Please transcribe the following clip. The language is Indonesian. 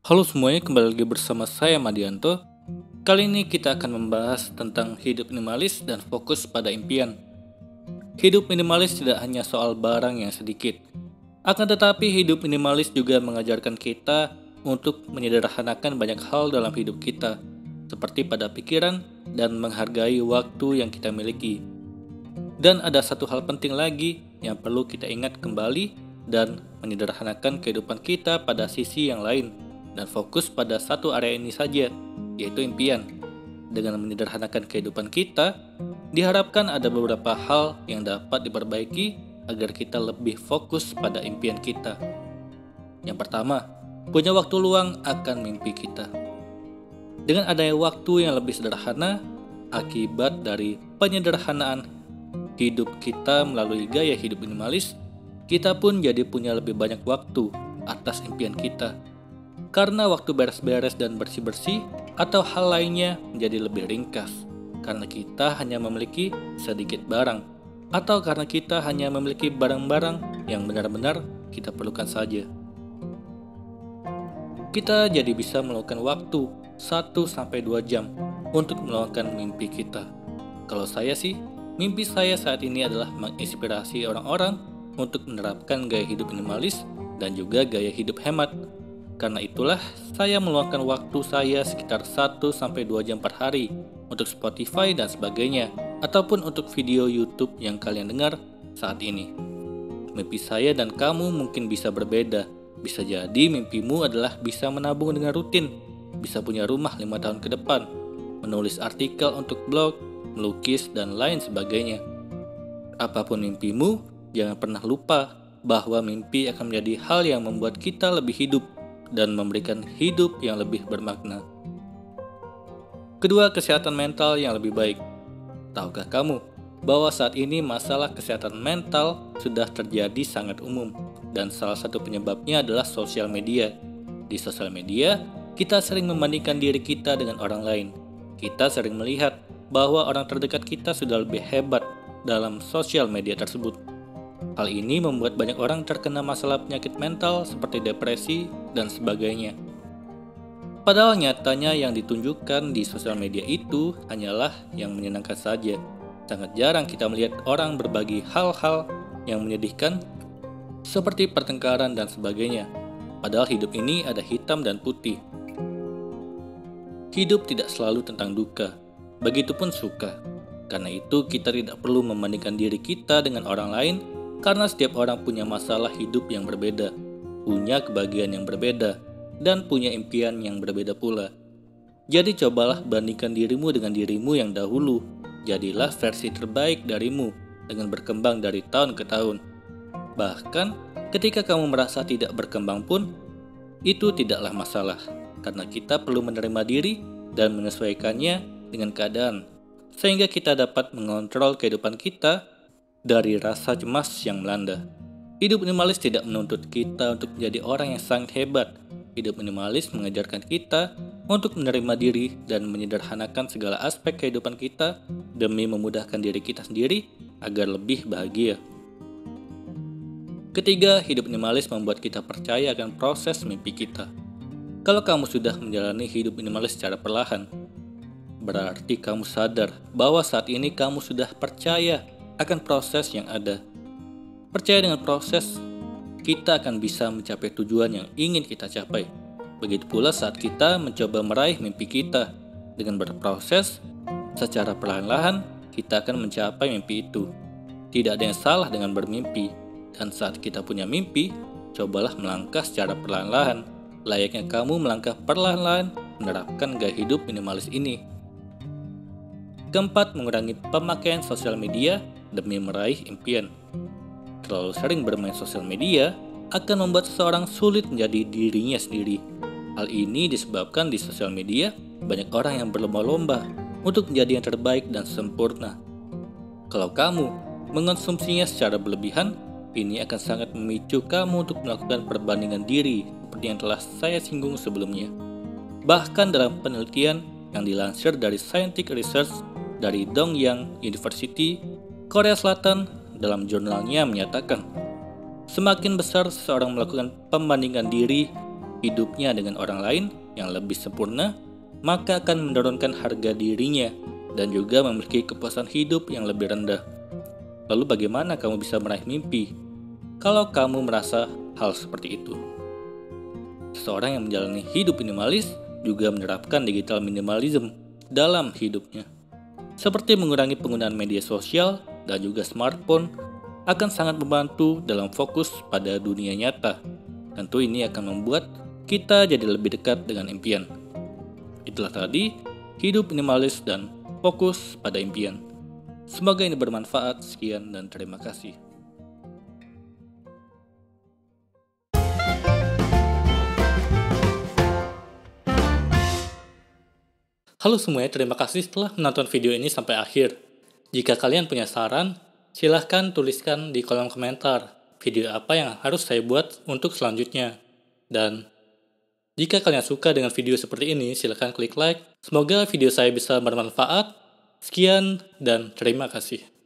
Halo semuanya, kembali lagi bersama saya Madianto. Kali ini kita akan membahas tentang hidup minimalis dan fokus pada impian. Hidup minimalis tidak hanya soal barang yang sedikit. Akan tetapi hidup minimalis juga mengajarkan kita untuk menyederhanakan banyak hal dalam hidup kita, seperti pada pikiran dan menghargai waktu yang kita miliki. Dan ada satu hal penting lagi yang perlu kita ingat kembali dan menyederhanakan kehidupan kita pada sisi yang lain dan fokus pada satu area ini saja, yaitu impian. Dengan menyederhanakan kehidupan kita, diharapkan ada beberapa hal yang dapat diperbaiki agar kita lebih fokus pada impian kita. Yang pertama, punya waktu luang akan mimpi kita. Dengan adanya waktu yang lebih sederhana, akibat dari penyederhanaan hidup kita melalui gaya hidup minimalis, kita pun jadi punya lebih banyak waktu atas impian kita. Karena waktu beres-beres dan bersih-bersih atau hal lainnya menjadi lebih ringkas. Karena kita hanya memiliki sedikit barang, atau karena kita hanya memiliki barang-barang yang benar-benar kita perlukan saja. Kita jadi bisa meluangkan waktu 1-2 jam untuk meluangkan mimpi kita. Kalau saya sih, mimpi saya saat ini adalah menginspirasi orang-orang untuk menerapkan gaya hidup minimalis dan juga gaya hidup hemat. Karena itulah saya meluangkan waktu saya sekitar 1-2 jam per hari untuk Spotify dan sebagainya, ataupun untuk video YouTube yang kalian dengar saat ini. Mimpi saya dan kamu mungkin bisa berbeda. Bisa jadi mimpimu adalah bisa menabung dengan rutin, bisa punya rumah 5 tahun ke depan, menulis artikel untuk blog, melukis, dan lain sebagainya. Apapun mimpimu, jangan pernah lupa bahwa mimpi akan menjadi hal yang membuat kita lebih hidup dan memberikan hidup yang lebih bermakna. Kedua, kesehatan mental yang lebih baik. Tahukah kamu bahwa saat ini masalah kesehatan mental sudah terjadi sangat umum, dan salah satu penyebabnya adalah sosial media. Di sosial media, kita sering membandingkan diri kita dengan orang lain. Kita sering melihat bahwa orang terdekat kita sudah lebih hebat dalam sosial media tersebut. Hal ini membuat banyak orang terkena masalah penyakit mental seperti depresi dan sebagainya. Padahal nyatanya yang ditunjukkan di sosial media itu hanyalah yang menyenangkan saja. Sangat jarang kita melihat orang berbagi hal-hal yang menyedihkan seperti pertengkaran dan sebagainya. Padahal hidup ini ada hitam dan putih. Hidup tidak selalu tentang duka, begitupun suka. Karena itu kita tidak perlu membandingkan diri kita dengan orang lain, karena setiap orang punya masalah hidup yang berbeda, punya kebahagiaan yang berbeda, dan punya impian yang berbeda pula. Jadi cobalah bandingkan dirimu dengan dirimu yang dahulu. Jadilah versi terbaik darimu dengan berkembang dari tahun ke tahun. Bahkan ketika kamu merasa tidak berkembang pun, itu tidaklah masalah, karena kita perlu menerima diri dan menyesuaikannya dengan keadaan, sehingga kita dapat mengontrol kehidupan kita dari rasa cemas yang melanda. Hidup minimalis tidak menuntut kita untuk menjadi orang yang sangat hebat. Hidup minimalis mengajarkan kita untuk menerima diri dan menyederhanakan segala aspek kehidupan kita demi memudahkan diri kita sendiri agar lebih bahagia. Ketiga, hidup minimalis membuat kita percaya akan proses mimpi kita. Kalau kamu sudah menjalani hidup minimalis secara perlahan, berarti kamu sadar bahwa saat ini kamu sudah percaya akan proses yang ada. Percaya dengan proses, kita akan bisa mencapai tujuan yang ingin kita capai. Begitu pula saat kita mencoba meraih mimpi kita. Dengan berproses, secara perlahan-lahan, kita akan mencapai mimpi itu. Tidak ada yang salah dengan bermimpi. Dan saat kita punya mimpi, cobalah melangkah secara perlahan-lahan. Layaknya kamu melangkah perlahan-lahan menerapkan gaya hidup minimalis ini. Keempat, mengurangi pemakaian sosial media demi meraih impian. Terlalu sering bermain sosial media akan membuat seseorang sulit menjadi dirinya sendiri. Hal ini disebabkan di sosial media banyak orang yang berlomba-lomba untuk menjadi yang terbaik dan sempurna. Kalau kamu mengonsumsinya secara berlebihan, ini akan sangat memicu kamu untuk melakukan perbandingan diri seperti yang telah saya singgung sebelumnya. Bahkan dalam penelitian yang dilansir dari Scientific Research dari Dongyang University, Korea Selatan, dalam jurnalnya menyatakan, semakin besar seseorang melakukan pembandingan diri hidupnya dengan orang lain yang lebih sempurna, maka akan menurunkan harga dirinya dan juga memiliki kepuasan hidup yang lebih rendah. Lalu bagaimana kamu bisa meraih mimpi kalau kamu merasa hal seperti itu? Seseorang yang menjalani hidup minimalis juga menerapkan digital minimalism dalam hidupnya. Seperti mengurangi penggunaan media sosial dan juga smartphone akan sangat membantu dalam fokus pada dunia nyata. Tentu ini akan membuat kita jadi lebih dekat dengan impian. Itulah tadi, hidup minimalis dan fokus pada impian. Semoga ini bermanfaat. Sekian dan terima kasih. Halo semuanya, terima kasih telah menonton video ini sampai akhir. Jika kalian punya saran, silahkan tuliskan di kolom komentar video apa yang harus saya buat untuk selanjutnya. Dan jika kalian suka dengan video seperti ini, silahkan klik like. Semoga video saya bisa bermanfaat. Sekian dan terima kasih.